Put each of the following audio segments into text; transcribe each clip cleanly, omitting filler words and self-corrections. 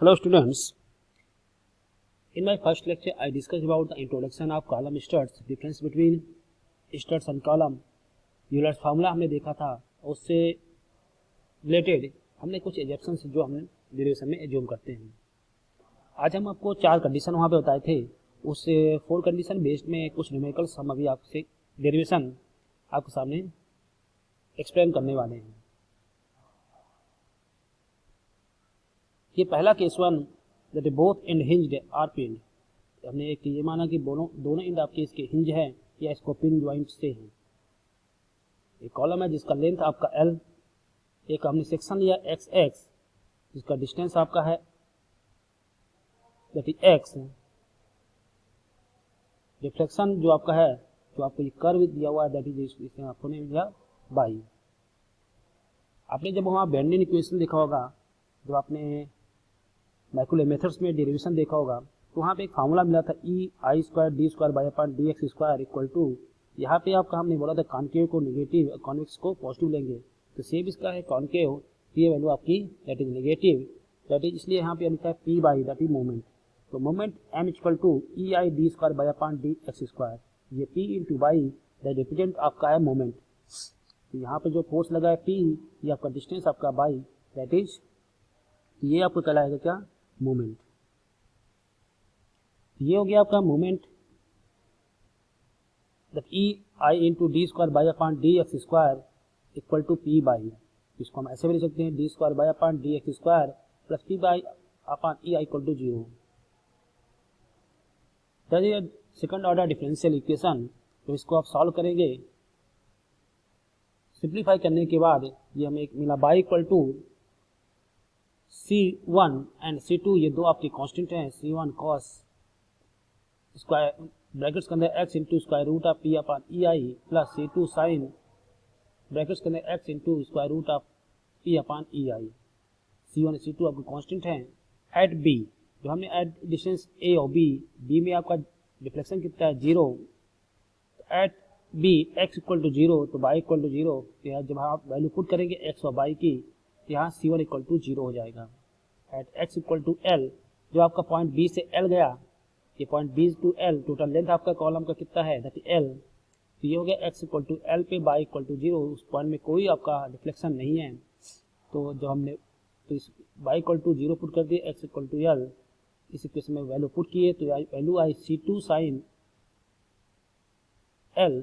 Hello students, in my first lecture I discussed about the introduction of column struts, difference between struts and column, Euler's formula हमने देखा था। उससे related हमने कुछ एग्जैप्शंस जो हम डेरिवेशन में एज्यूम करते हैं। आज हम आपको 4 कंडीशन वहाँ पे बताए थे, उस 4 कंडीशन बेस्ड में कुछ न्यूमेरिकल्स हम अभी आपसे डेरिवेशन आपके सामने एक्सप्लेन करने वाले हैं। ये पहला case 1 that both end hinged are pinned. हमने एक ये माना कि दोनों एंड आपके इसके हिंज है या इसको पिन ज्वाइंट से हैं। एक कॉलम है जिसका लेंथ आपका L, एक हमने सेक्शन लिया XX जिसका डिस्टेंस आपका है दैट इज X, डिफ्लेक्शन जो आपका है जो आपको ये कर्व दिया हुआ है दैट इज इसे आपको ने दिया बाई। आपने जब वहाँ बेंडिंग इक्वेशन देखा होगा, जब आपने मैक्यूलर मेथड्स में डेरिवेशन देखा होगा, तो वहाँ पे एक फार्मूला मिला था EI² D² by upon DX² equal to, यहाँ पे आपका हमने बोला था कॉन्केव को नेगेटिव, कॉन्वेक्स को पॉजिटिव लेंगे, तो सेम इसका है कॉन्केव, ये वैल्यू आपकी that is negative, that is इसलिए यहाँ पे लिखा है P by that is moment. तो moment M equal to EI D² by upon DX², ये P into by that represent आपका है मोमेंट। तो यहाँ पे जो फोर्स लगा है P, ये आपका डिस्टेंस आपका बाई दैट इज, ये आपको कहलाएगा क्या, मोमेंट। ये हो गया आपका moment that EI into D² by upon DX² equal to P by, इसको हम ऐसे भी लिख सकते हैं D² by upon DX² plus P by upon EI equal to 0। That is second order differential equation. तो इसको आप सॉल्व करेंगे, सिंप्लीफाई करने के बाद ये हमें एक मिला by equal to C1 and C2, ये दो आपके कांस्टेंट हैं, C1 cos स्क्वायर ब्रैकेट्स के अंदर x into square root of P upon EI plus C2 sine brackets के अंदर x into square root of P upon EI। C1 और C2 आपके कांस्टेंट हैं। एट B, जो हमने एट डिस्टेंस A और B में आपका डिफ्लेक्शन कितना है 0, at B x equal to 0 तो y इक्वल टू 0, तो जब आप वैल्यू पुट करेंगे x और y की, यहाँ C1 इक्वल टू 0 हो जाएगा। At x equal to L, जो आपका पॉइंट B से L गया, ये point B to L, total length आपका कॉलम का कितना है दैट इज L, तो ये हो गया x इक्वल टू L पे y इक्वल टू 0, उस पॉइंट में कोई आपका डिफ्लेक्शन नहीं है। तो जब हमने तो इस y इक्वल टू 0 पुट कर दिए, x इक्वल टू L, इस इक्वेशन में वैल्यू पुट किए तो वैल्यू आई C2 sine L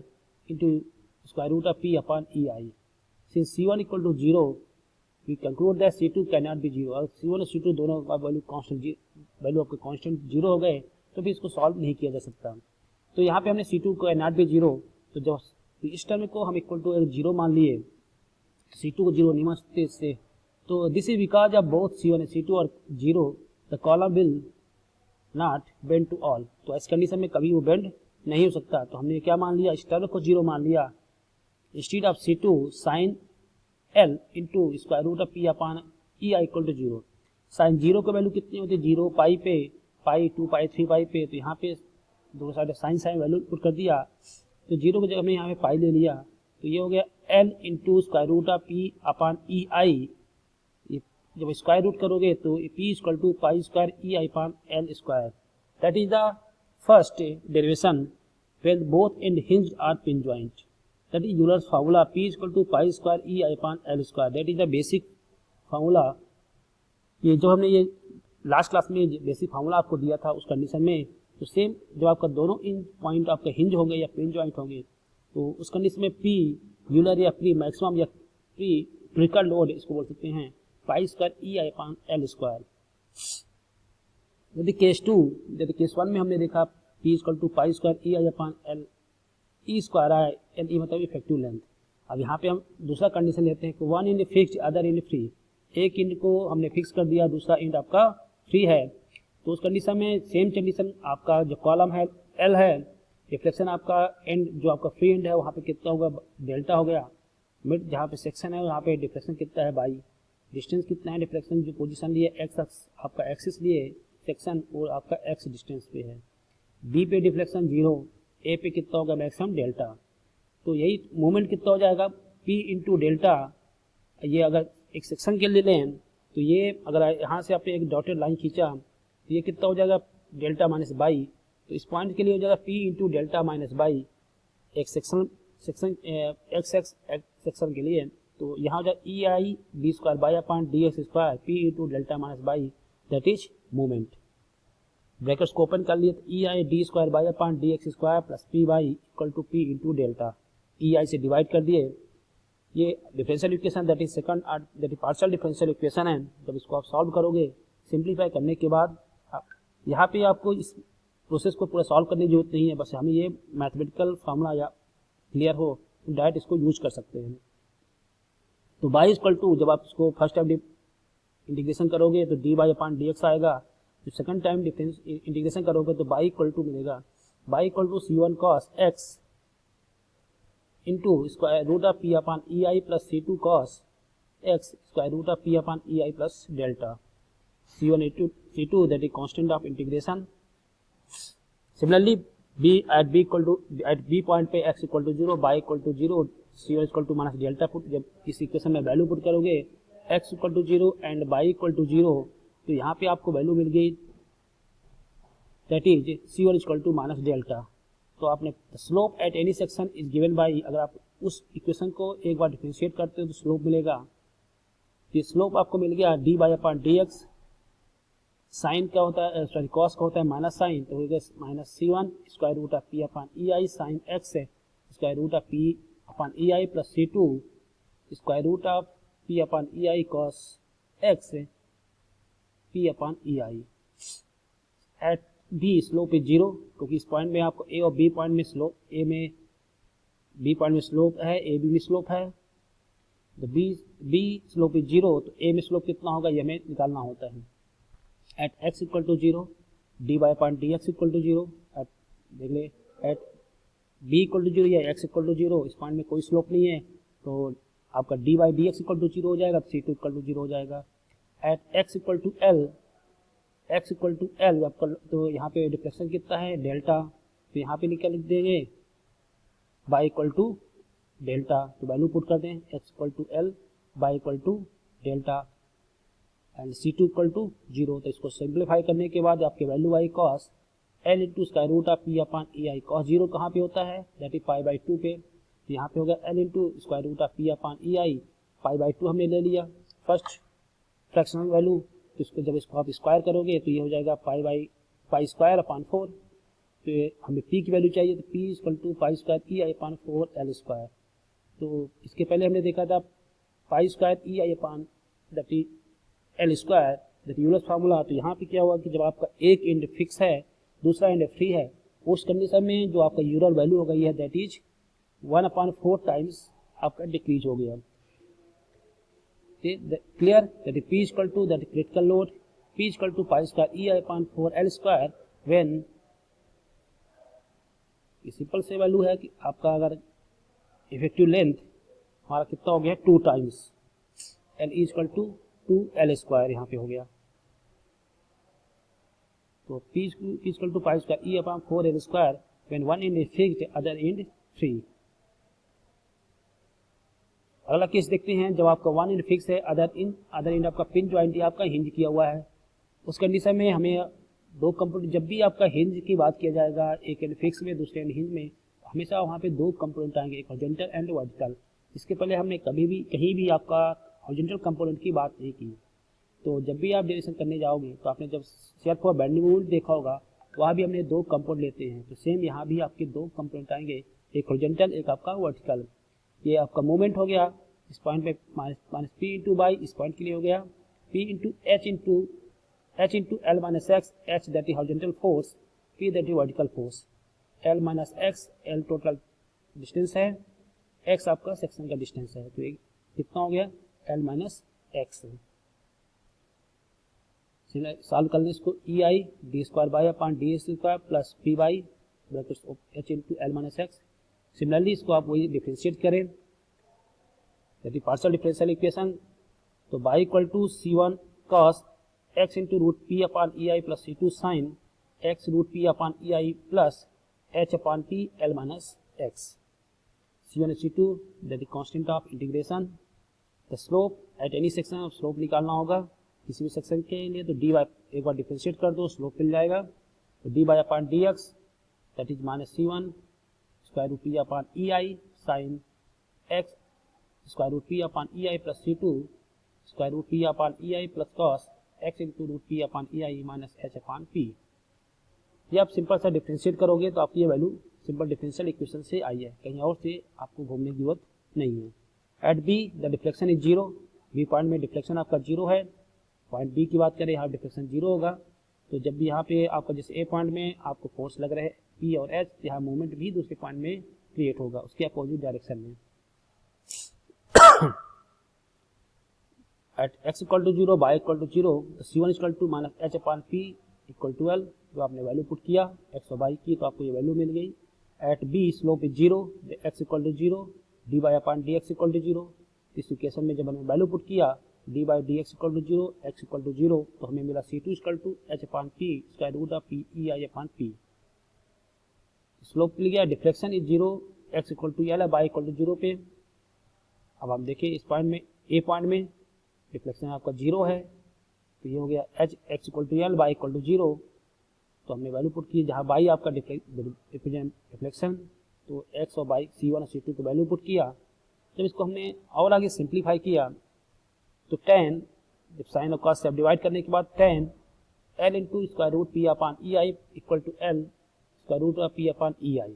into square root of P upon EI। Since C1 equal to 0, we conclude that C2 cannot be 0, और C1 और C2 दोनों का वैल्यू कांस्टेंट, वैल्यू आपके कांस्टेंट 0 हो गए, तो भी इसको सॉल्व नहीं किया जा सकता। तो यहाँ पे हमने C2 को cannot be 0, तो जब इस टर्म को हम इक्वल टू 0 मान लिए, C2 को 0 नहीं मान सकते इससे, तो this is because of both C1 और C2 और 0 the column will not bend to all. तो इस कंडीशन में कभी वो बेंड नहीं हो सकता। तो हमने क्या मान लिया, इस टर्म को 0 मान लिया, instead of C2 sine L into square root of P upon EI equal to 0। Sine 0 का वैल्यू कितनी होती है, 0 पाई पे, पाई 2 पाई 3 पाई पे, तो यहाँ पे दोनों साइड साइन वैल्यू पुट कर दिया, तो 0 की जगह हमने यहाँ पे पाई ले लिया, तो ये हो गया L into square root of P upon EI। जब स्क्वायर रूट करोगे तो P equal to pi square EI upon L square. That is the first derivation when both end hinged are pin joint. That is Euler's formula, P is equal to pi square EI upon L square. That is the basic formula। ये जो हमने ये last class में basic formula आपको दिया था उस condition में, तो सेम जब आपका दोनों इन पॉइंट आपके हिंज होंगे या पिन जॉइंट होंगे, तो उस कंडीशन में P यूलर या प्री मैक्सिमम या प्री ट्रिकल लोड इसको बोल सकते हैं, pi square EI upon L square. यदि केस 2, यदि केस 1 में हमने देखा P equal to pi square EI upon L E square है, एल ई मतलब इफेक्टिव लेंथ। अब यहाँ पे हम दूसरा कंडीशन लेते हैं कि one end fixed other end free, एक इंड को हमने फिक्स कर दिया, दूसरा इंड आपका फ्री है। तो उस कंडीशन में सेम कंडीशन, आपका जो कॉलम है एल है, रिफ्लेक्शन आपका एंड जो आपका फ्री इंड है वहाँ पे कितना होगा, डेल्टा हो गया। मिड जहाँ पे सेक्शन है वहाँ पे डिफ्लेक्शन कितना है बाई, डिस्टेंस कितना है, डिफ्लेक्शन जो पोजीशन लिए एक्स आपका एक्सिस लिए सेक्शन और आपका एक्स डिस्टेंस पे है। बी पे डिफ्लेक्शन 0, ए पे कितना होगा मैक्सिमम डेल्टा। तो यही मोमेंट कितना हो जाएगा P इंटू डेल्टा। ये अगर एक सेक्शन के लिए लें तो ये अगर यहाँ से आपने एक डॉटेड लाइन खींचा तो ये कितना हो जाएगा डेल्टा माइनस बाई, तो इस पॉइंट के लिए हो जाएगा P into delta minus by एक सेक्शन सेक्शन के लिए, तो यहाँ हो जाएगा E I D square by upon D X square P into delta minus by that is moment. Brackets को ओपन कर लिए तो E I D square by upon D X square plus P by equal to P into delta, E I से divide कर दिए। ये differential equation that is second that is partial differential equation है। जब इसको आप सॉल्व करोगे simplify करने के बाद यहाँ पे आपको इस प्रोसेस को पूरा सॉल्व करने की जरूरत नहीं है, बस हमें ये मैथमेटिकल फार्मूला या क्लियर हो तो डायरेक्ट इसको यूज कर सकते हैं। तो बाई इक्वल टू जब आप इसको फर्स्ट टाइम इंटीग्रेशन करोगे तो d y upon D x आएगा, तो सेकंड टाइम डिफरेंस इंटीग्रेशन करोगे तो बाई इक्वल टू मिलेगा y equal to C one cos x into square root of P upon E I plus C two cos x square root of P upon E I plus delta C one C two that is constant of integration. Similarly at b point पे x equal to zero y equal to zero C one equal to minus delta put, जब इस equation में value put करोगे x equal to zero and y equal to zero, तो यहाँ पे आपको value मिल गई that is C one equal to minus delta. तो आपने slope at any section is given by, अगर आप उस इक्वेशन को एक बार डिफरेंशिएट करते हो तो स्लोप मिलेगा, ये स्लोप आपको मिल गया d y upon D x, sine क्या होता है सॉरी कॉस का होता है माइनस साइन, तो हो गया minus C one square root of P upon E I sine X है square root of P upon E I plus C two square root of P upon E I cos X P upon E I. At B slope is zero, क्योंकि इस point में आपको A और B point में slope, A में B point में slope है, A B में स्लोप है, तो बी स्लोप इज जीरो, तो ए में स्लोप कितना होगा ये हमें निकालना होता है। At x equal to zero d y upon D x equal to zero, at देख ले at y equal to zero या एक्स इक्वल टू जीरो, इस पॉइंट में कोई स्लोप नहीं है तो आपका d y d x equal to zero हो जाएगा, C two equal to zero हो जाएगा। At x equal to L, x equal to L आपका, तो यहाँ पे डिफ्लेक्शन कितना है डेल्टा, तो यहाँ पे निकल लिख देंगे बाई इक्वल टू डेल्टा, तो वैल्यू पुट कर दें x equal to L by equal to delta and C two equal to zero. तो इसको सिंप्लीफाई करने के बाद आपके वैल्यू आई cos L into square root of P upon E I, cos zero कहाँ पे होता है that is pi by two पे, तो यहाँ पे होगा L into square root of P upon E I, pi by to हमने ले लिया फर्स्ट फ्रैक्शनल वैल्यू, तो इसको जब इसको आप स्क्वायर करोगे तो ये हो जाएगा पाई स्क्वायर अपॉन फोर, तो हमें पी की वैल्यू चाहिए तो P equal to pi square E I upon four L square. तो इसके पहले हमने देखा था pi square E I upon that is L square that Euler's formula. तो यहाँ पे क्या हुआ कि जब आपका एक एंड फिक्स है दूसरा एंड फ्री है, उस कंडीशन में जो आपका यूलर वैल्यू हो गई है दैट इज 1/4 टाइम्स आपका डिक्रीज हो गया। Clear that is P equal to that critical load P equal to pi square E I upon 4 L square when simple से वैल्यू है कि आपका अगर इफेक्टिव लेंथ हमारा कितना हो गया 2 times L equal to 2 L square यहाँ पे हो गया, तो P equal to pi square E upon 4 L square when one end is fixed other end free. अगला केस देखते हैं जब आपका वन एंड फिक्स है अदर एंड आपका पिन जॉइंट आपका हिंज किया हुआ है, उस कंडीशन में हमें दो कंपोनेंट, जब भी आपका हिंज की बात किया जाएगा एक एंड फिक्स में दूसरे एंड हिंज में, हमेशा वहाँ पे दो कंपोनेंट आएंगे, एक हॉरिजॉन्टल एंड वर्टिकल। इसके पहले हमने कभी भी कहीं भी आपका हॉरिजॉन्टल कंपोनेंट की बात नहीं की, तो जब भी आप डेरिवेशन करने जाओगे तो आपने जब शेयर फॉर बेंडिंग मोमेंट देखा होगा वहाँ भी हमने दो कंपोनेंट लेते हैं, तो सेम यहाँ भी आपके दो कंपोनेंट आएंगे, एक हॉरिजॉन्टल एक आपका वर्टिकल। ये आपका मोमेंट हो गया इस पॉइंट पे माइनस पी इंटू बाई, इस पॉइंट के लिए हो गया P into H into L minus x, H that is horizontal force, P that is vertical force, L minus x, L total distance है, एक्स आपका सेक्शन का distance है, तो ये कितना हो गया एल माइनस एक्स। सॉल्व कर लें इसको E I D square by upon D square plus P by bracket H into L minus X. Similarly इसको आप वही डिफ्रेंशिएट करें that is partial differential equation, तो by equal to C one cos x into root P upon E I plus C two sine X root P upon E I plus H upon P L minus X. C one C two that is constant of integration, the slope at any section of slope निकालना होगा, किसी भी section के लिए, तो d by एक बार differentiate कर दो, स्लोप मिल जाएगा, तो d y upon D x that is minus C1 square root P upon E I sine x square root P upon E I plus C2 square root P upon E I plus cos x into root P upon E I minus H upon P. ये आप simple सा differentiate करोगे तो आपकी ये value simple differential equation से आई है, कहीं और से आपको घूमने की जरूरत नहीं है। At B the deflection is zero, B point में डिफ्लेक्शन आपका जीरो है। पॉइंट बी की बात करें, यहाँ डिफ्लेक्शन जीरो होगा, तो जब भी यहाँ पे आपका जैसे ए पॉइंट में आपको फोर्स लग रहा है पी और एच, यहाँ मूवमेंट भी दूसरे पॉइंट में क्रिएट होगा उसके अपोजिट डायरेक्शन में। At x equal to zero y equal to zero, C1 equal to minus H upon P equal to L, जो आपने वैल्यू पुट किया एक्स और बाई की तो आपको ये वैल्यू मिल गई। At B slope is zero, x equal to zero, d y upon D x equal to zero. इस इक्वेशन में जब हमने वैल्यू पुट किया d y d x equal to zero, x equal to zero, तो हमें मिला C2 equal to H upon P square root of P E I upon P. Slope मिल गया, deflection is zero, x equal to L है by equal to zero पे। अब हम देखिए इस पॉइंट में ए पॉइंट में डिफ्लेक्शन आपका जीरो है, तो ये हो गया H X equal to L by equal to zero, तो हमने वैल्यू पुट की जहाँ बाई आपका डिफ्लेक्शन, तो एक्स और बाई C1 और C2 को वैल्यू पुट किया। जब इसको हमने और आगे सिंप्लीफाई किया तो tan, जब साइन और कॉस से डिवाइड करने के बाद tan L into square root P upon E I equal to L square root of P upon E I.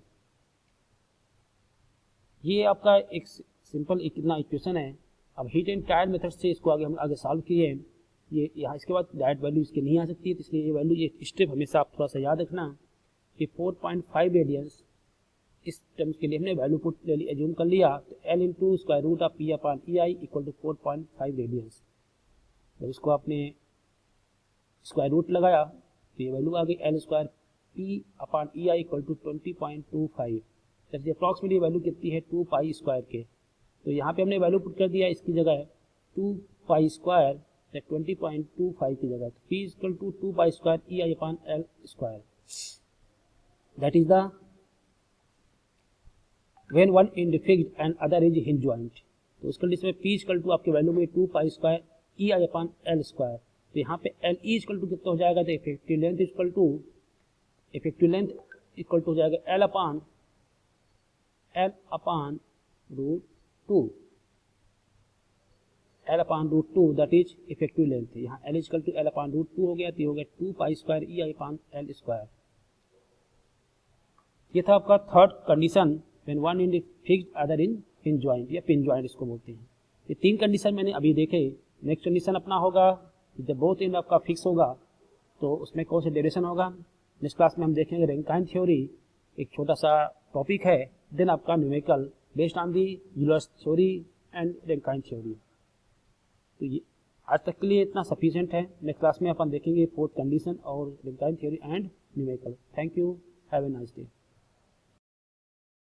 ये आपका एक सिंपल इतना इक्वेशन है। अब हीट एंड टायर मेथड से इसको आगे हम आगे सॉल्व किए, ये यहाँ इसके बाद डायरेक्ट वैल्यू इसकी नहीं आ सकती है, तो इसलिए ये वैल्यू ये स्टेप हमेशा आप थोड़ा सा याद रखना कि 4.5 रेडियंस इस टर्म्स के लिए हमने वैल्यू पुट एज्यूम कर लिया, तो L into square root of P upon E I equal to 4.5 radians. जब इसको आपने स्क्वायर रूट लगाया तो ये वैल्यू आ गई L square P upon E I equal to 20.25। जैसे अप्रॉक्सीमेटली वैल्यू कितनी है 2 पाई स्क्वायर के, तो यहाँ पे हमने वैल्यू पुट कर दिया इसकी जगह 2 पाई स्क्वायर 20.25 की जगह, तो P equal to 2 pi square E I upon L square. That is the when one is fixed and other is hinge joint, तो उस कंडीशन में P इक्वल टू आपके वैल्यू में 2 pi square E I upon L square, तो यहाँ पे L E equal to कितना हो जाएगा, तो इफेक्टिव लेंथ इक्वल टू हो जाएगा L upon root two, that is effective length. यहाँ L equal to L upon root 2 हो गया, तो ये हो गया 2 pi square E I upon L square. ये था आपका third condition, when one in fixed other in hinge joint या पिन जॉइंट इसको बोलते हैं। ये तीन कंडीशन मैंने अभी देखे। नेक्स्ट कंडीशन अपना होगा जब बोथ एंड आपका फिक्स होगा तो उसमें कौन सा ड्यूरेशन होगा। नेक्स्ट क्लास में हम देखेंगे रैंकाइन थ्योरी, एक छोटा सा टॉपिक है, देन आपका numerical based on the Euler's theory and Rankine theory. तो ये आज तक के लिए इतना सफिशिएंट है। नेक्स्ट क्लास में अपन देखेंगे फोर्थ कंडीशन और Rankine theory and numerical. Thank you, have a nice day.